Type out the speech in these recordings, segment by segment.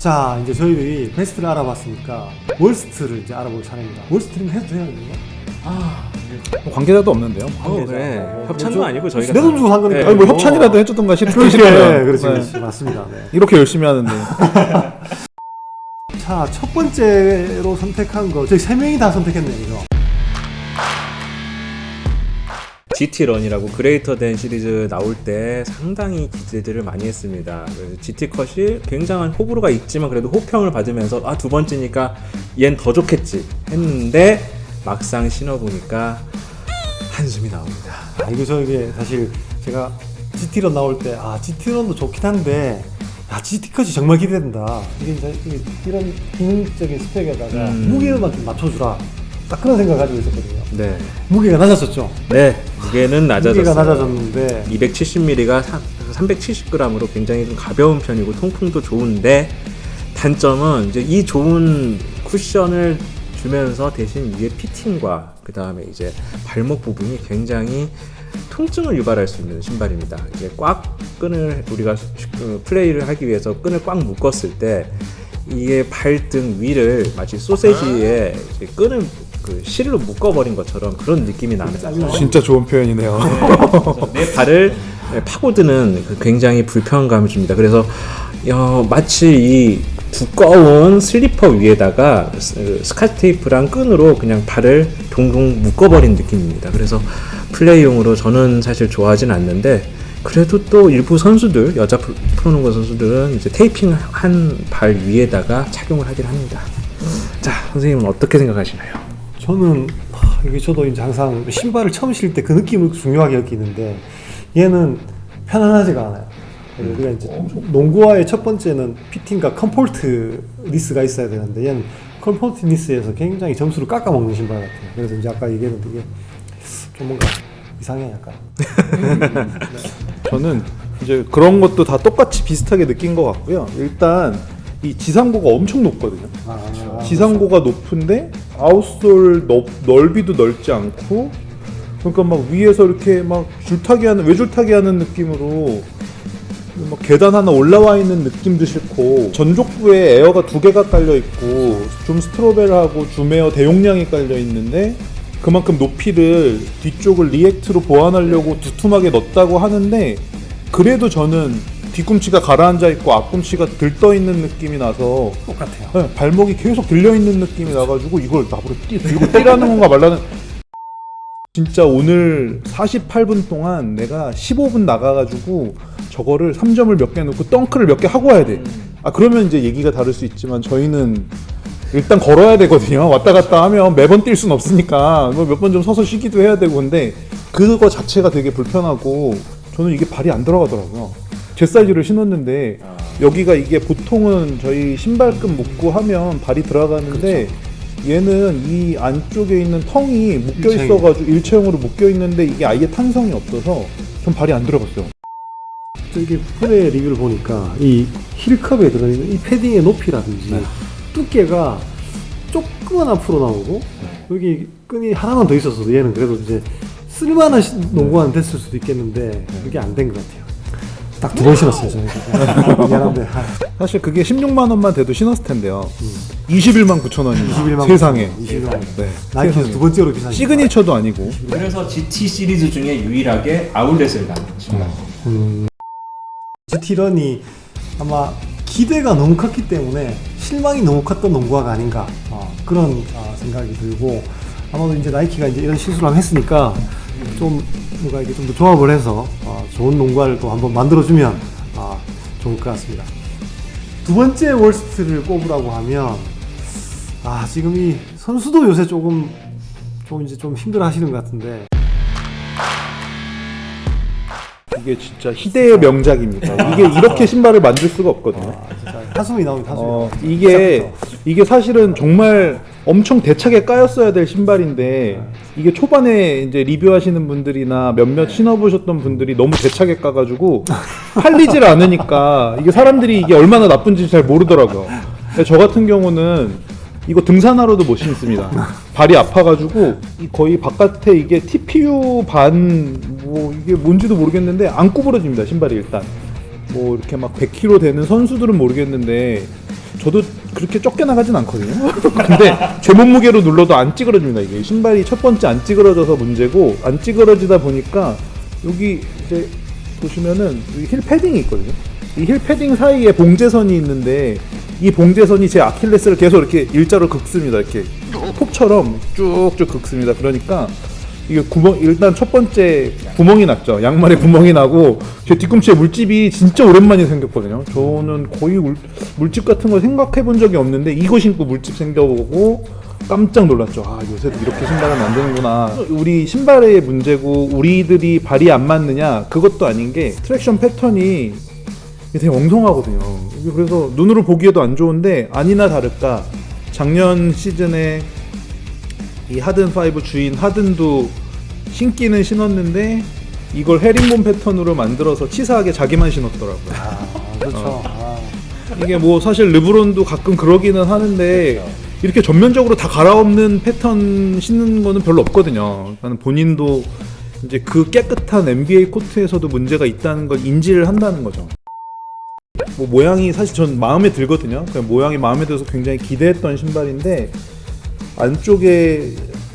자, 이제 저희들이 베스트를 알아봤으니까 월스트를 이제 알아볼 차례입니다. 월스트는 해도 되는 건가? 관계자도 없는데요. 네. 협찬도 아니고 저희가 내 돈 주고 산 거니까. 아니 뭐 협찬이라도 해줬던가 싶긴 그렇지, 싶어요. 그렇지, 네. 그렇지. 맞습니다. 네. 이렇게 열심히 하는데. 자, 첫 번째로 선택한 거 저희 세 명이 다 선택했네요, 그죠? GT런이라고 그레이터 댄 시리즈 나올 때 상당히 기대들을 많이 했습니다. GT컷이 굉장한 호불호가 있지만 그래도 호평을 받으면서 두 번째니까 얜 더 좋겠지 했는데 막상 신어보니까 한숨이 나옵니다. 이거 이게 사실 제가 GT런 나올 때 GT런도 좋긴 한데 GT컷이 정말 기대된다. 이게 이제 이런 기능적인 스펙에다가 무게만 좀 맞춰주라. 딱 그런 생각 가지고 있었거든요. 네. 무게가 낮아졌죠? 네. 무게는 낮아졌어요. 무게가 낮아졌는데 270ml가 370g으로 굉장히 좀 가벼운 편이고 통풍도 좋은데 단점은 이제 이 좋은 쿠션을 주면서 대신 위에 피팅과 그 다음에 이제 발목 부분이 굉장히 통증을 유발할 수 있는 신발입니다. 이제 꽉 끈을 우리가 플레이를 하기 위해서 끈을 꽉 묶었을 때 이게 발등 위를 마치 소세지에 이제 끈을 실로 묶어버린 것처럼 그런 느낌이 나면서 진짜 좋은 표현이네요. 내 발을 파고드는 굉장히 불편감을 줍니다. 그래서 마치 이 두꺼운 슬리퍼 위에다가 스카치 테이프랑 끈으로 그냥 발을 동동 묶어버린 느낌입니다. 그래서 플레이용으로 저는 사실 좋아하진 않는데 그래도 또 일부 선수들, 여자 프로농구 선수들은 이제 테이핑한 발 위에다가 착용을 하긴 합니다. 자, 선생님은 어떻게 생각하시나요? 저는 이게 저도 이제 항상 신발을 처음 신을 때 그 느낌을 중요하게 여기는데 얘는 편안하지가 않아요. 우리가 이제 농구화의 첫 번째는 피팅과 컴포트니스가 있어야 되는데 얘는 컴포트니스에서 굉장히 점수를 깎아먹는 신발 같아요. 그래서 이제 아까 얘기했는데 이게 좀 뭔가 이상해 약간. 저는 이제 그런 것도 다 똑같이 비슷하게 느낀 것 같고요. 일단 이 지상고가 엄청 높거든요. 지상고가 높은데 아웃솔 넓이도 넓지 않고 그러니까 막 위에서 이렇게 막 외줄타기 하는 느낌으로 막 계단 하나 올라와 있는 느낌도 싫고 전족부에 에어가 2개가 깔려 있고 좀 스트로벨하고 줌에어 대용량이 깔려 있는데 그만큼 높이를 뒤쪽을 리액트로 보완하려고 두툼하게 넣었다고 하는데 그래도 저는 뒤꿈치가 가라앉아 있고 앞꿈치가 들떠 있는 느낌이 나서 똑같아요. 네, 발목이 계속 들려 있는 느낌이 나가지고 이걸 나보고 들고 뛰라는 건가 말라는. 진짜 오늘 48분 동안 내가 15분 나가가지고 저거를 3점을 몇 개 넣고 덩크를 몇 개 하고 와야 돼. 그러면 이제 얘기가 다를 수 있지만 저희는 일단 걸어야 되거든요. 왔다 갔다 하면 매번 뛸 순 없으니까 몇 번 좀 서서 쉬기도 해야 되고 근데 그거 자체가 되게 불편하고 저는 이게 발이 안 들어가더라고요. 제 사이즈를 신었는데 여기가 이게 보통은 저희 신발끈 묶고 하면 발이 들어가는데 얘는 이 안쪽에 있는 텅이 묶여 있어가지고 일체형으로 묶여 있는데 이게 아예 탄성이 없어서 전 발이 안 들어갔어요. 저기 푸레 리뷰를 보니까 이 힐컵에 들어있는 이 패딩의 높이라든지 두께가 조금만 앞으로 나오고 여기 끈이 하나만 더 있었어도 얘는 그래도 이제 쓸만한 농구화는 됐을 수도 있겠는데 그게 안 된 것 같아요. 딱 2번 신었어요 저는. 미안한데. 사실 그게 16만 원만 돼도 신었을 텐데요. 21만 9천 원이 21만 세상에. 21만 원. 네. 나이키에서 두 번째로 비싼 시그니처도 아니고. 그래서 GT 시리즈 중에 유일하게 아울렛을 간 신발. GT런이 아마 기대가 너무 컸기 때문에 실망이 너무 컸던 농구화가 아닌가 그런 생각이 들고 아마도 이제 나이키가 이제 이런 실수를 한번 했으니까 좀 뭔가 이게 좀 더 조합을 해서 좋은 농구화를 또 한번 만들어주면 좋을 것 같습니다. 두 번째 월스트를 꼽으라고 하면 지금 이 선수도 요새 조금 이제 좀 힘들어하시는 것 같은데. 이게 진짜 희대의 명작입니다. 이게 이렇게 신발을 만들 수가 없거든요. 진짜 한숨이 나옵니다. 한숨이. 이게 사실은 정말 엄청 대차게 까였어야 될 신발인데 이게 초반에 이제 리뷰하시는 분들이나 몇몇 신어보셨던 분들이 너무 대차게 까가지고 팔리질 않으니까 이게 사람들이 이게 얼마나 나쁜지 잘 모르더라고요. 저 같은 경우는 이거 등산하러도 못 신습니다. 발이 아파가지고 거의 바깥에 이게 TPU 이게 뭔지도 모르겠는데 안 구부러집니다. 신발이 일단 뭐 이렇게 막 100kg 되는 선수들은 모르겠는데 저도 그렇게 적게 나가진 않거든요. 근데 제 몸무게로 눌러도 안 찌그러집니다. 이게 신발이 첫 번째 안 찌그러져서 문제고, 안 찌그러지다 보니까 여기 이제 보시면은 여기 힐 패딩이 있거든요. 이 힐 패딩 사이에 봉제선이 있는데 이 봉제선이 제 아킬레스를 계속 이렇게 일자로 긋습니다. 이렇게 톱처럼 쭉쭉 긋습니다. 그러니까 이게 구멍, 일단 첫 번째 구멍이 났죠. 양말에 구멍이 나고 제 뒤꿈치에 물집이 진짜 오랜만에 생겼거든요. 저는 거의 물집 같은 걸 생각해 본 적이 없는데 이거 신고 물집 생겨보고 깜짝 놀랐죠. 아, 요새도 이렇게 신발을 만드는구나. 우리 신발의 문제고 우리들이 발이 안 맞느냐, 그것도 아닌 게 트랙션 패턴이 되게 엉성하거든요. 이게 그래서 눈으로 보기에도 안 좋은데 아니나 다를까 작년 시즌에 이 하든5 주인 하든도 신기는 신었는데 이걸 헤링본 패턴으로 만들어서 치사하게 자기만 신었더라고요. 그렇죠. 이게 뭐 사실 르브론도 가끔 그러기는 하는데 이렇게 전면적으로 다 갈아엎는 패턴 신는 거는 별로 없거든요. 그러니까 본인도 이제 그 깨끗한 NBA 코트에서도 문제가 있다는 걸 인지를 한다는 거죠. 뭐 모양이 사실 전 마음에 들거든요. 그냥 모양이 마음에 들어서 굉장히 기대했던 신발인데 안쪽에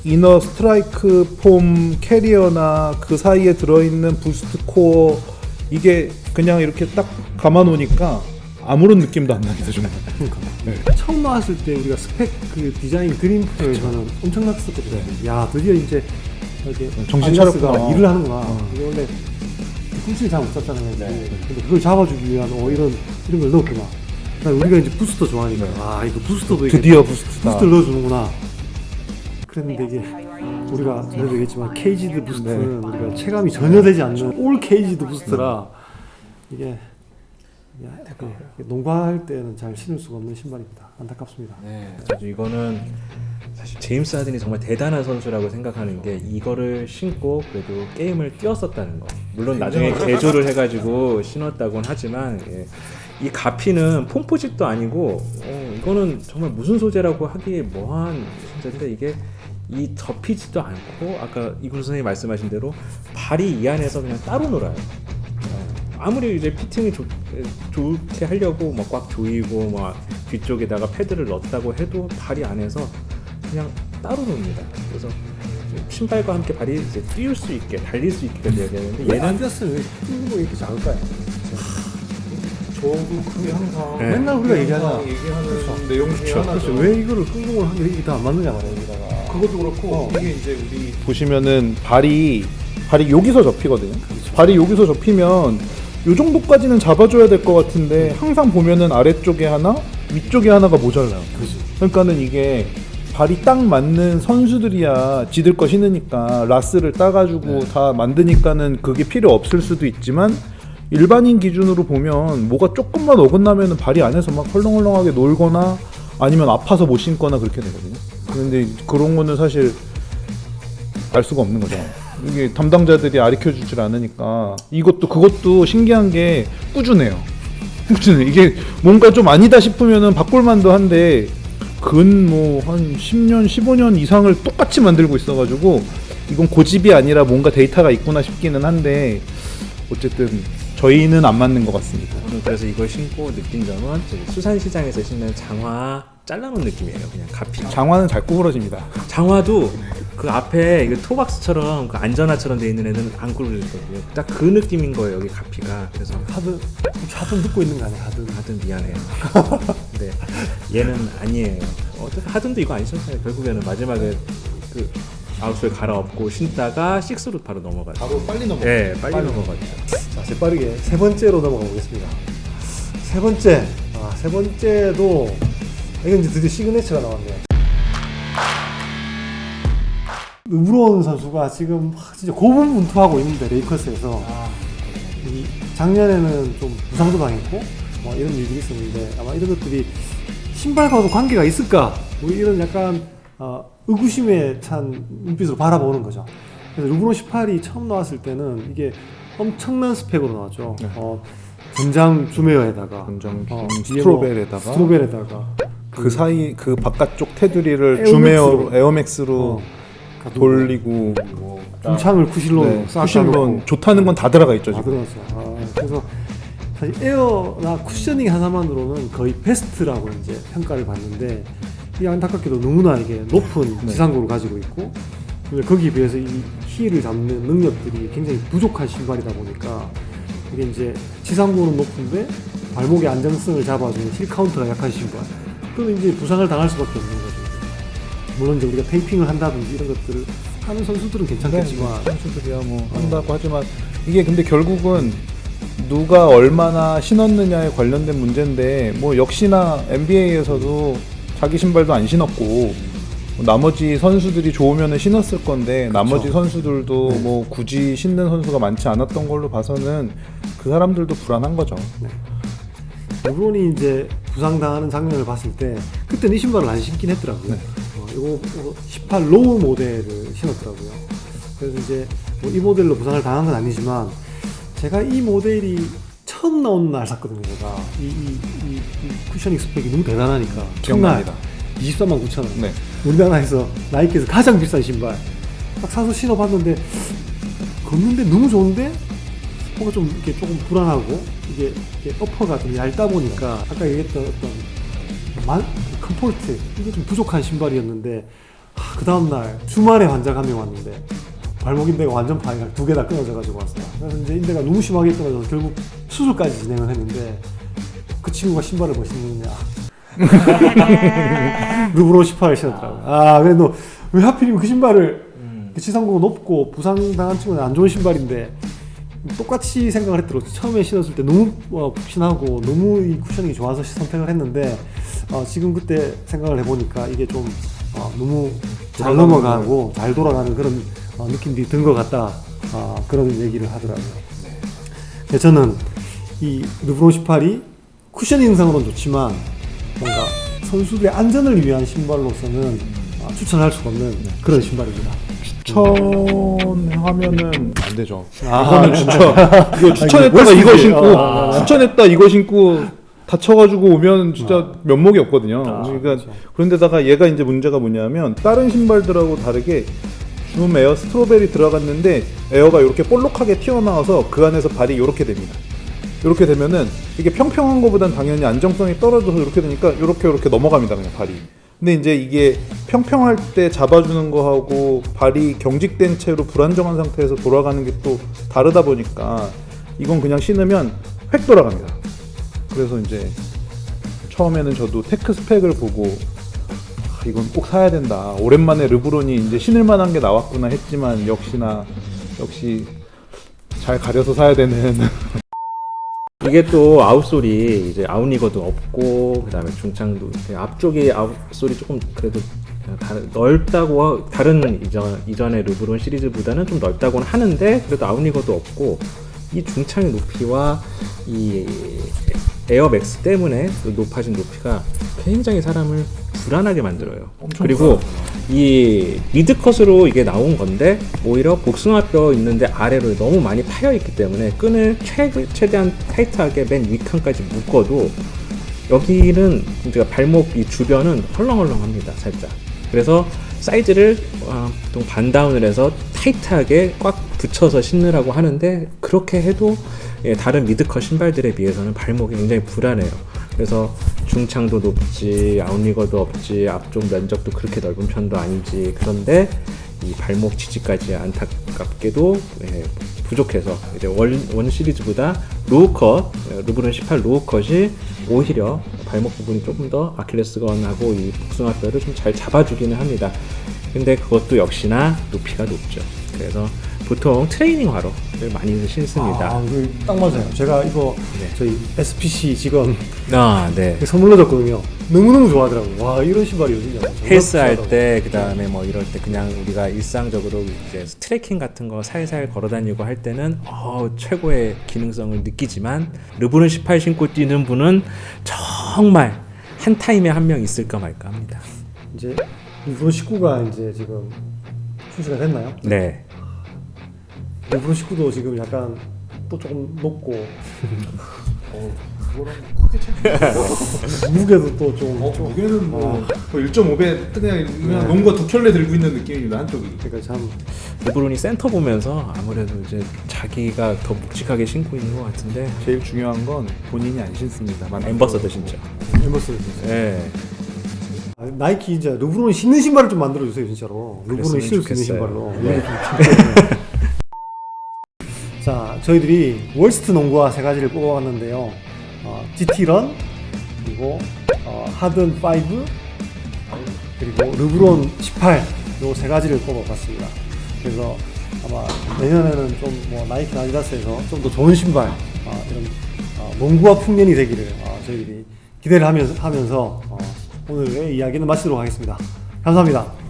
이너 스트라이크 폼 캐리어나 그 사이에 들어있는 부스트 코어, 이게 그냥 이렇게 딱 감아놓으니까 아무런 느낌도 안 나게 정말. 그러니까. 네. 처음 나왔을 때 우리가 스펙 그 디자인 그림 프로에서는 엄청 났었거든요. 야, 드디어 이제 이렇게 정신 아디다스가 차렸구나. 일을 하는구나. 이게 원래 꿈을 잘 못 잡잖아요. 근데 그걸 잡아주기 위한 이런 걸 넣었구나. 그다음에 우리가 이제 부스터 좋아하니까 아, 이거 부스터도 드디어 부스트다. 부스터를 넣어주는구나. 그랬는데 이게 우리가 전에도 얘기했지만 케이지드 부스트는 우리가 체감이 전혀 되지 않는 올 케이지드 부스트라 이게 농구할 때는 잘 신을 수가 없는 신발입니다. 안타깝습니다. 네, 그래서 이거는 사실 제임스 하든이 정말 대단한 선수라고 생각하는 게 이거를 신고 그래도 게임을 뛰었었다는 거. 물론 나중에 개조를 해가지고 신었다곤 하지만 이 가피는 폼포짓도 아니고 이거는 정말 무슨 소재라고 하기에 뭐한 소재인데 이게 이 접히지도 않고 아까 이군 선생님이 말씀하신 대로 발이 이 안에서 그냥 따로 놀아요. 아무리 이제 피팅이 좋게 하려고 막 꽉 조이고 막 뒤쪽에다가 패드를 넣었다고 해도 발이 안에서 그냥 따로 놉니다. 그래서 신발과 함께 발이 이제 뛸 수 있게 달릴 수 있게까지 해야 되는데 얘는 얘는 앉았으면 왜 끈고 이렇게 작을까요? 저도 그게 항상 네. 맨날 우리가 얘기하잖아. 얘기하는 그렇죠. 내용 중에 하나죠. 그렇죠. 왜 이거를 끈공을 하는 게 이게 다 안 맞느냐 말이야, 여기다가. 그것도 그렇고 이게 이제 우리 보시면은 발이 여기서 접히거든요. 발이 여기서 접히면 요 정도까지는 잡아줘야 될 것 같은데 항상 보면은 아래쪽에 하나, 위쪽에 하나가 모자라요. 그러니까는 이게 발이 딱 맞는 선수들이야 지들 거 신으니까 라스를 따가지고 다 만드니까는 그게 필요 없을 수도 있지만 일반인 기준으로 보면 뭐가 조금만 어긋나면은 발이 안에서 막 헐렁헐렁하게 놀거나 아니면 아파서 못 신거나 그렇게 되거든요. 그런데 그런 거는 사실 알 수가 없는 거죠. 이게 담당자들이 가르쳐 주질 않으니까 그것도 신기한 게 꾸준해요. 이게 뭔가 좀 아니다 싶으면은 바꿀만도 한데 근 뭐 한 10년, 15년 이상을 똑같이 만들고 있어가지고 이건 고집이 아니라 뭔가 데이터가 있구나 싶기는 한데 어쨌든 저희는 안 맞는 것 같습니다. 저는 그래서 이걸 신고 느낀 점은 수산시장에서 신는 장화 잘라놓은 느낌이에요. 그냥 가피. 장화는 잘 구부러집니다. 장화도 그 앞에 이거 토박스처럼 그 안전화처럼 돼 있는 애는 안 굴러있거든요. 딱 그 느낌인 거예요. 여기 가피가. 그래서 하든 듣고 있는 거 아니야, 하든 미안해요. 근데 얘는 아니에요. 어떻게 하든도 이거 안 신었잖아요. 결국에는 마지막에 그 아웃솔 갈아엎고 신다가 6로 바로 넘어가죠. 바로 빨리 넘어가요. 네, 빨리 넘어가죠. 자, 재빠르게 세 번째로 넘어가 보겠습니다. 세 번째도 이건 이제 드디어 시그네처가 나왔네요. 르브론 선수가 지금 진짜 고분분투하고 있는데 레이커스에서 이 작년에는 좀 부상도 당했고 뭐 이런 일들이 있었는데 아마 이런 것들이 신발과도 관계가 있을까? 뭐 이런 약간 의구심에 찬 눈빛으로 바라보는 거죠. 그래서 르브론 18이 처음 나왔을 때는 이게 엄청난 스펙으로 나왔죠. 전장 주메어에다가 스트로벨에다가 그 사이 그 바깥쪽 테두리를 에어맥스로. 에어맥스로 돌리고 중창을 쿠실로 네, 싹 쿠실론 다 넣고. 좋다는 건 다 들어가 있죠 다 지금. 들어갔어요. 그래서 사실 에어나 쿠셔닝 하나만으로는 거의 베스트라고 이제 평가를 받는데 이 안타깝게도 너무나 이게 높은 지상고를 가지고 있고 거기에 비해서 이 힐을 잡는 능력들이 굉장히 부족한 신발이다 보니까 이게 이제 지상고는 높은데 발목의 안정성을 잡아주는 힐 카운트가 약한 신발. 그러면 이제 부상을 당할 수밖에 없는 거죠. 물론 이제 우리가 테이핑을 한다든지 이런 것들을 하는 선수들은 괜찮겠지만 선수들이야 뭐 한다고 하지만 이게 근데 결국은 누가 얼마나 신었느냐에 관련된 문제인데 뭐 역시나 NBA에서도 자기 신발도 안 신었고 나머지 선수들이 좋으면은 신었을 건데 나머지 선수들도 뭐 굳이 신는 선수가 많지 않았던 걸로 봐서는 그 사람들도 불안한 거죠. 르브론이 이제 부상당하는 장면을 봤을 때 그때는 이 신발을 안 신긴 했더라고요. 이거 18 로우 모델을 신었더라고요. 그래서 이제 뭐 이 모델로 부상을 당한 건 아니지만 제가 이 모델이 처음 나온 날 샀거든요. 제가 이 쿠셔닝 스펙이 너무 대단하니까 기억납니다. 23만 9천 원. 네. 우리나라에서 나이키에서 가장 비싼 신발 딱 사서 신어봤는데 걷는데 너무 좋은데 뭔가 좀 이렇게 조금 불안하고 이게 어퍼가 좀 얇다 보니까 아까 얘기했던 어떤 컴포트 이게 좀 부족한 신발이었는데 그 다음날 주말에 환자가 한 명 왔는데 발목 인대가 완전 파이가 2개 다 끊어져가지고 왔어요. 그래서 이제 인대가 너무 심하게 끊어져서 결국 수술까지 진행을 했는데 그 친구가 신발을 뭐 신느냐 르브론 18을 신었더라고요. 그래도 왜 하필이면 그 신발을 그 지상고가 높고 부상당한 친구는 안 좋은 신발인데 똑같이 생각을 했더라고요. 처음에 신었을 때 너무 푹신하고 너무 이 쿠셔닝이 좋아서 선택을 했는데 지금 그때 생각을 해보니까 이게 좀 너무 잘 넘어가고 잘 돌아가는 그런 느낌이 든 것 같다. 그런 얘기를 하더라고요. 네, 저는 이 르브론 18이 쿠셔닝 상으로는 좋지만 뭔가 선수들의 안전을 위한 신발로서는 추천할 수가 없는 그런 신발입니다. 추천하면은 안 되죠. 이거는 진짜 이거 추천했다가 이거 신고 추천했다 이거 신고 다쳐가지고 오면 진짜 면목이 없거든요. 그러니까 그렇죠. 그런데다가 얘가 이제 문제가 뭐냐면 다른 신발들하고 다르게 줌 에어 스트로베리 들어갔는데 에어가 이렇게 볼록하게 튀어나와서 그 안에서 발이 이렇게 됩니다. 이렇게 되면은 이게 평평한 것보단 당연히 안정성이 떨어져서 이렇게 되니까 이렇게 넘어갑니다 그냥 발이. 근데 이제 이게 평평할 때 잡아주는 거하고 발이 경직된 채로 불안정한 상태에서 돌아가는 게 또 다르다 보니까 이건 그냥 신으면 획 돌아갑니다. 그래서 이제 처음에는 저도 테크 스펙을 보고 이건 꼭 사야 된다. 오랜만에 르브론이 이제 신을 만한 게 나왔구나 했지만 역시 잘 가려서 사야 되는. 이게 또 아웃솔이 이제 아웃리거도 없고 그다음에 중창도 앞쪽이 아웃솔이 조금 그래도 넓다고 다른 이전의 르브론 시리즈보다는 좀 넓다고는 하는데 그래도 아웃리거도 없고 이 중창의 높이와 이 에어맥스 때문에 높아진 높이가 굉장히 사람을 불안하게 만들어요. 그리고 이 미드컷으로 이게 나온 건데 오히려 복숭아뼈 있는데 아래로 너무 많이 파여 있기 때문에 끈을 최대한 타이트하게 맨 윗칸까지 묶어도 여기는 제가 발목 이 주변은 헐렁헐렁합니다 살짝. 그래서 사이즈를 보통 반다운을 해서 타이트하게 꽉 붙여서 신으라고 하는데 그렇게 해도 다른 미드컷 신발들에 비해서는 발목이 굉장히 불안해요. 그래서 중창도 높지 아웃리거도 없지 앞쪽 면적도 그렇게 넓은 편도 아니지 그런데 이 발목 지지까지 안타깝게도 부족해서 이제 원 시리즈보다 로우컷 르브론 18 로우컷이 오히려 발목 부분이 조금 더 아킬레스건하고 이 복숭아뼈를 좀 잘 잡아주기는 합니다. 근데 그것도 역시나 높이가 높죠. 그래서 보통 트레이닝화로 많이 신습니다. 딱 맞아요. 제가 이거 저희 SPC 직원 네. 선물로 줬거든요. 너무너무 좋아하더라고요. 와, 이런 신발이 어디냐. 헬스 할 때, 그 다음에 뭐 이럴 때 그냥 우리가 일상적으로 이제 트레킹 같은 거 살살 걸어 다니고 할 때는 최고의 기능성을 느끼지만 르브론 18 신고 뛰는 분은 정말 한 타임에 한 명 있을까 말까 합니다. 이제 르브론 19가 이제 지금 출시가 됐나요? 네. 르브론 19도 지금 약간 또 조금 높고 그거랑 크게 차이. 무게도 또 좀. 무게는 뭐 1.5배 그냥 농구가 두 켤레 들고 있는 느낌입니다 한쪽이. 그러니까 참 르브론이 센터 보면서 아무래도 이제 자기가 더 묵직하게 신고 있는 것 같은데 제일 중요한 건 본인이 안 신습니다. 엠버서더 진짜. 엠버스를 네. 나이키 이제 르브론이 신는 신발을 좀 만들어 주세요 진짜로. 르브론이 그랬으면 신을 수 있는 좋겠어요. 신발로. 네. 자, 저희들이 월스트 농구화 세 가지를 뽑아봤는데요. GT런 그리고 하든 5 그리고 르브론 18 요 세 가지를 뽑아봤습니다. 그래서 아마 내년에는 좀 뭐 나이키 아디다스에서 좀 더 좋은 신발 이런 농구화 풍년이 되기를 저희들이 기대를 하면서 오늘의 이야기는 마치도록 하겠습니다. 감사합니다.